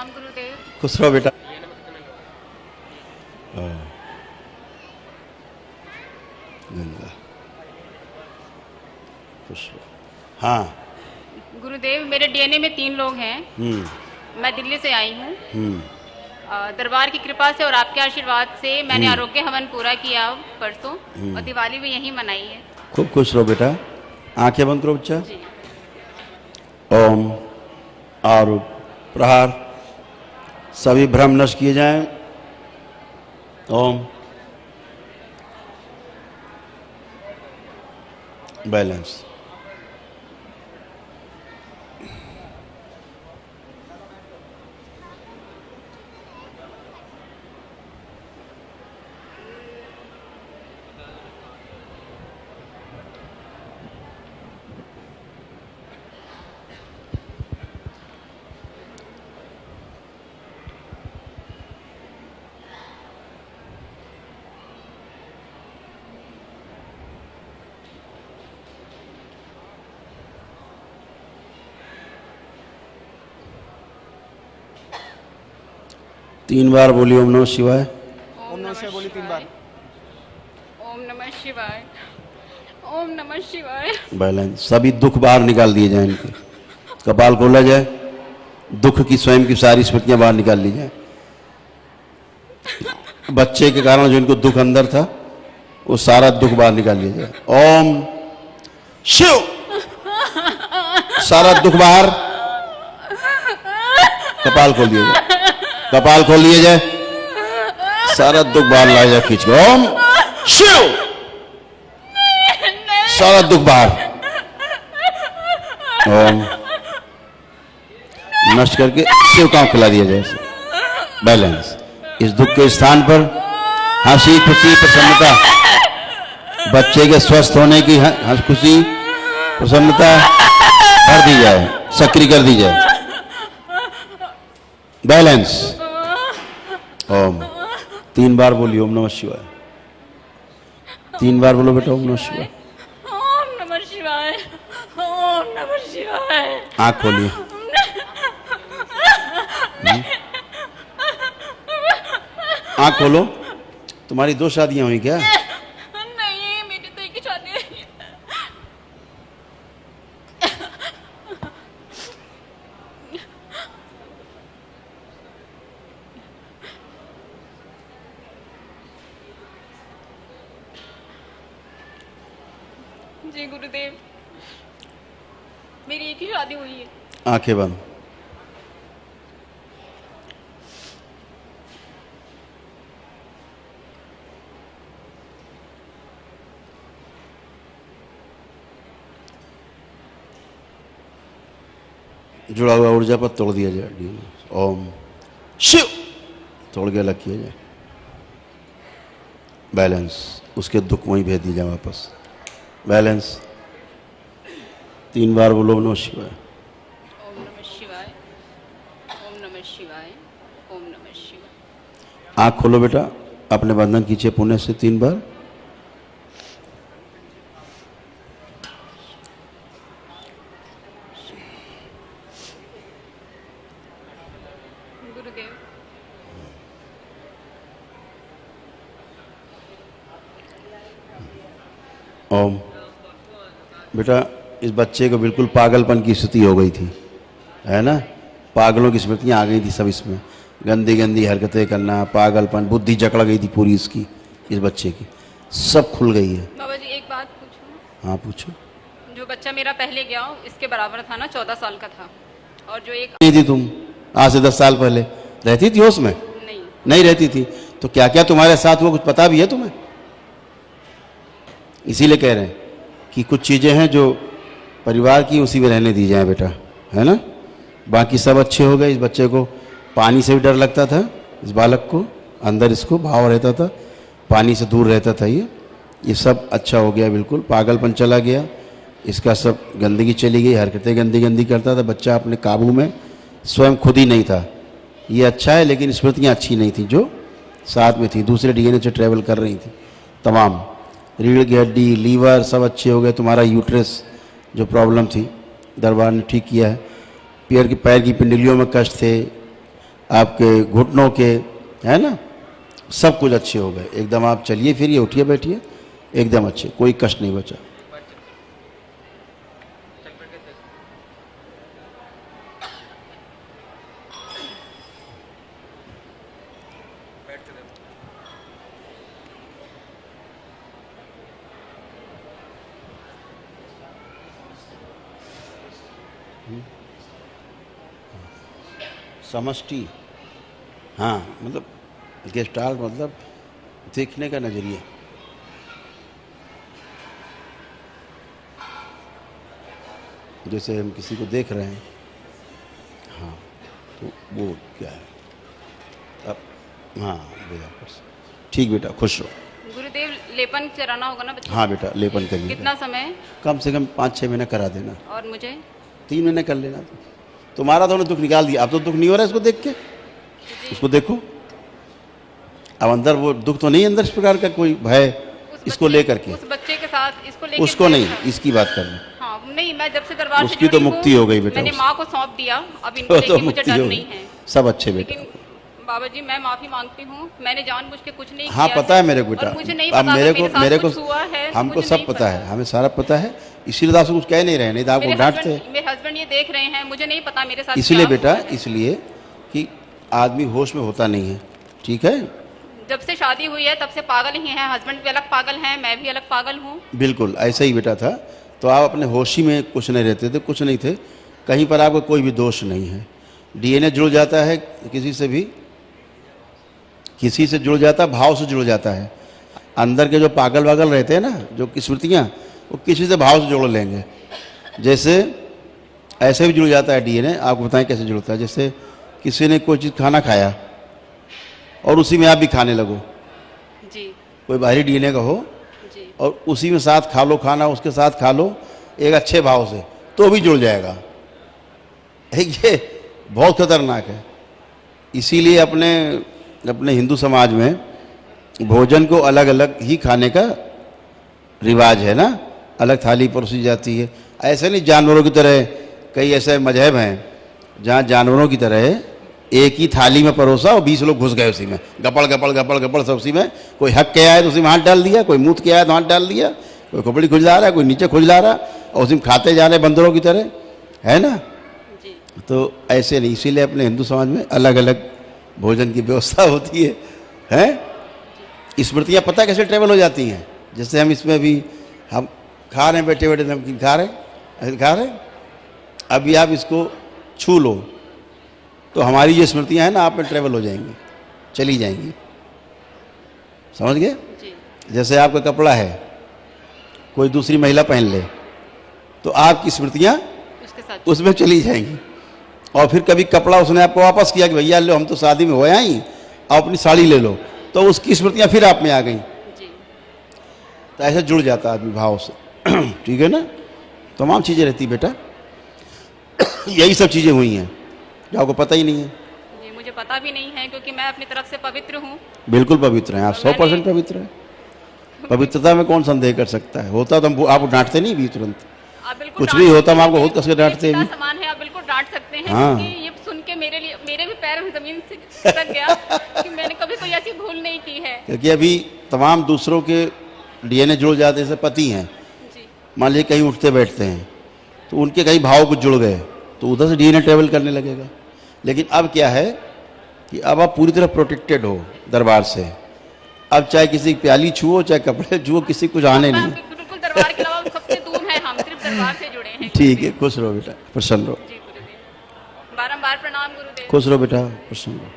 प्रणाम गुरुदेव। खुश रहो बेटा। गंगा खुश रहो। हाँ। गुरुदेव मेरे डीएनए में 3 लोग हैं। मैं दिल्ली से आई हूँ। दरबार की कृपा से और आपके आशीर्वाद से मैंने आरोग्य हवन पूरा किया परसों और दिवाली भी यहीं मनाई है। खूब खुश रहो बेटा। आंखें बंद करो बच्चा। जी। ओम आरूप प्रहार सभी भ्रम नष्ट किए जाएं। ओम बैलेंस। तीन बार बोलिए ओम नमः शिवाय। ओम नमः शिवाय बोली 3 बार। ओम नमः शिवाय। ओम नमः शिवाय। बैलेंस। सभी दुख बाहर निकाल दिए जाए। इनके कपाल खोला जाए। दुख की स्वयं की सारी स्मृतियां बाहर निकाल ली जाए। बच्चे के कारण जो इनको दुख अंदर था वो सारा दुख बाहर निकाल लिया जाए। ओम शिव। सारा दुख बाहर। कपाल खोल दिया जाए। कपाल खोल लिए जाए। सारा दुख बाहर लाया जाए खींच के। ओम शिव। सारा दुख बाहर। ओम नष्ट करके शिव काम खिला दिया जाए। बैलेंस। इस दुख के स्थान पर हंसी खुशी प्रसन्नता, बच्चे के स्वस्थ होने की खुशी प्रसन्नता भर दी जाए, सक्रिय कर दी जाए। बैलेंस। ओम 3 बार बोलिए ओम नमः शिवाय। 3 बार बोलो बेटा ओम नमः शिवाय। ओम नमः शिवाय। ओम नमः शिवाय। आंख खोलिए। आंख खोलो। तुम्हारी 2 शादियां हुई क्या? नहीं, मेरी तो एक ही शादी हुई है। जी गुरुदेव, मेरी एक ही शादी हुई है। आंखें बंद। जुड़ा हुआ ऊर्जा पर तोड़ दिया जाए। ओम शिव। तोड़ के अलग किया जाए। बैलेंस। उसके दुख वहीं भेज दिया जाए वापस। बैलेंस। 3 बार बोलो ओम नमः शिवाय। ओम नमः शिवाय। ओम नमः शिवाय। ओम नमः शिवाय। आँख खोलो बेटा। अपने बंधन खींचे पुण्य से 3 बार। गुरुदेव, ओम। बेटा इस बच्चे को बिल्कुल पागलपन की स्थिति हो गई थी, है ना? पागलों की स्मृतियाँ आ गई थी सब इसमें। गंदी गंदी हरकतें करना, पागलपन, बुद्धि जकड़ गई थी पूरी इसकी, इस बच्चे की। सब खुल गई है। बाबा जी एक बात पूछूं? हाँ पूछो। जो बच्चा मेरा पहले गया इसके बराबर था ना, 14 साल का था, और जो एक नहीं थी तुम आज से 10 साल पहले रहती थी उसमें? नहीं रहती थी। तो क्या क्या तुम्हारे साथ वो कुछ पता भी है तुम्हें? इसीलिए कह रहे हैं कि कुछ चीज़ें हैं जो परिवार की उसी में रहने दी जाए बेटा, है ना? बाकी सब अच्छे हो गए। इस बच्चे को पानी से भी डर लगता था, इस बालक को अंदर इसको भाव रहता था, पानी से दूर रहता था। ये सब अच्छा हो गया, बिल्कुल पागलपन चला गया, इसका सब गंदगी चली गई, हरकतें गंदी गंदी करता था बच्चा, अपने काबू में स्वयं खुद ही नहीं था। ये अच्छा है, लेकिन स्मृतियाँ अच्छी नहीं थी जो साथ में थी, दूसरे डीएनए से ट्रेवल कर रही थी तमाम। रीढ़ की हड्डी, लीवर सब अच्छे हो गए। तुम्हारा यूट्रस जो प्रॉब्लम थी दरबार ने ठीक किया है। पैर की पिंडलियों में कष्ट थे, आपके घुटनों के, है ना, सब कुछ अच्छे हो गए एकदम। आप चलिए फिरिए, उठिए बैठिए, एकदम अच्छे, कोई कष्ट नहीं बचा। समष्टि, हाँ, मतलब गेस्टाल्ट मतलब देखने का नजरिया। जैसे हम किसी को देख रहे हैं, हाँ, तो वो क्या है अब, हाँ बेटा, ठीक बेटा, खुश रहो। गुरुदेव लेपन चढ़ाना होगा ना बच्चों? हाँ बेटा, लेपन करिए। कितना समय? कम से कम 5-6 महीने करा देना। और मुझे 3 महीने कर लेना। तुम्हारा तो दुख निकाल दिया, अब तो दुख नहीं हो रहा है इसको देख के। उसको देखो, अब अंदर वो दुख तो नहीं, अंदर इस प्रकार का कोई भय इसको लेकर के। उस बच्चे के साथ इसको लेकर, उसको नहीं, इसकी बात कर रहे। हाँ नहीं, मैं जब से दरबार से उसकी तो जुड़ी मुक्ति हूँ, हो गई बेटा। मैंने माँ को सौंप दिया, अब इनको लेके मुझे मुक्ति डर हो नहीं गई, है। सब अच्छे बेटा। लेकिन बाबा जी मैं माफी मांगती हूँ, मैंने जानबूझ के कुछ नहीं हाँ किया पता है मेरे को बेटा, और मुझे नहीं अब पता मेरे को कुछ हुआ है, हमको मुझे सब नहीं पता है, हमें सारा पता है, इसीलिए तो आपसे कुछ कह नहीं रहे, नहीं तो आपको डांटते। मेरे हस्बैंड ये देख रहे हैं, मुझे नहीं पता मेरे साथ इसलिए क्या बेटा, हुआ है। इसलिए कि आदमी होश में होता नहीं है, ठीक है। जब से शादी हुई है तब से पागल ही है, हस्बैंड भी अलग पागल हैं, मैं भी अलग पागल हूँ। बिल्कुल ऐसा ही बेटा था। तो आप अपने होशी में कुछ नहीं रहते थे, कुछ नहीं थे, कहीं पर आपका कोई भी दोष नहीं है। डीएनए जुड़ जाता है किसी से भी, किसी से जुड़ जाता है, भाव से जुड़ जाता है। अंदर के जो पागल वागल रहते हैं ना, जो स्मृतियाँ, वो किसी से भाव से जोड़ लेंगे। जैसे ऐसे भी जुड़ जाता है डीएनए, आपको बताएं कैसे जुड़ता है। जैसे किसी ने कोई चीज़ खाना खाया और उसी में आप भी खाने लगो, जी कोई बाहरी डीएनए का हो, जी, और उसी में साथ खा लो खाना, उसके साथ खा लो एक अच्छे भाव से, तो भी जुड़ जाएगा। ये बहुत खतरनाक है। इसीलिए अपने हिंदू समाज में भोजन को अलग अलग ही खाने का रिवाज है ना, अलग थाली परोसी जाती है। ऐसे नहीं जानवरों की तरह, कई ऐसे मजहब हैं जहाँ जानवरों की तरह एक ही थाली में परोसा और 20 लोग घुस गए उसी में, गपड़ गपड़ गपड़ गपड़ सब उसी में। कोई हक के आया तो उसी में हाथ डाल दिया, कोई मूत के आया तो हाथ डाल दिया, कोई खोपड़ी खुजला रहा है, कोई नीचे खुजला रहा, और उसी में खाते जा रहे बंदरों की तरह, है ना। जी तो ऐसे नहीं, इसीलिए अपने हिंदू समाज में अलग अलग भोजन की व्यवस्था होती है, हैं। स्मृतियाँ पता कैसे ट्रेवल हो जाती हैं। जैसे हम इसमें भी हम खा रहे हैं, बैठे बैठे नमकीन खा रहे हैं, अभी आप इसको छू लो तो हमारी जो स्मृतियाँ हैं ना आप में ट्रेवल हो जाएंगी, चली जाएंगी, समझ गए। जी जैसे आपका कपड़ा है, कोई दूसरी महिला पहन ले तो आपकी स्मृतियाँ उसके साथ उसमें चली जाएंगी। और फिर कभी कपड़ा उसने आपको वापस किया कि भैया लो, हम तो शादी में हो आई, आप अपनी साड़ी ले लो, तो उसकी स्मृतियाँ फिर आप में आ गई। जी तो ऐसे जुड़ जाता आदमी भाव से, ठीक है ना। तमाम चीज़ें रहती बेटा, यही सब चीज़ें हुई हैं जो आपको पता ही नहीं है। जी मुझे पता भी नहीं है, क्योंकि मैं अपनी तरफ से पवित्र हूँ। बिल्कुल पवित्र हैं आप, 100% पवित्र हैं। पवित्रता में कौन संदेह कर सकता है। होता तो हम आपको डांटते नहीं भी तुरंत, आप बिल्कुल कुछ भी होता हम आपको बहुत कस के डांटते हैं। सामान है, आप बिल्कुल डांट सकते हैं। हाँ। क्योंकि ये सुन के मेरे भी पैर जमीन से खिसक गया कि मैंने कभी कोई ऐसी भूल नहीं की है। क्योंकि अभी तमाम दूसरों के डीएनए जुड़ जाते हैं, जैसे पति हैं, जी मान लीजिए कहीं उठते बैठते हैं तो उनके कहीं भाव कुछ जुड़ गए तो उधर से डीएनए ट्रेवल करने लगेगा। लेकिन अब क्या है कि अब आप पूरी तरह प्रोटेक्टेड हो दरबार से। अब चाहे किसी की प्याली छुओ, चाहे कपड़े छुओ, किसी कुछ आने नहीं। बिल्कुल दरबार के अलावा सबसे दूर है, हम सिर्फ दरबार से जुड़े हैं। ठीक है, खुश रहो बेटा, प्रसन्न रहो। जी गुरुदेव, बारंबार प्रणाम गुरुदेव। खुश रहो बेटा, प्रसन्न रहो।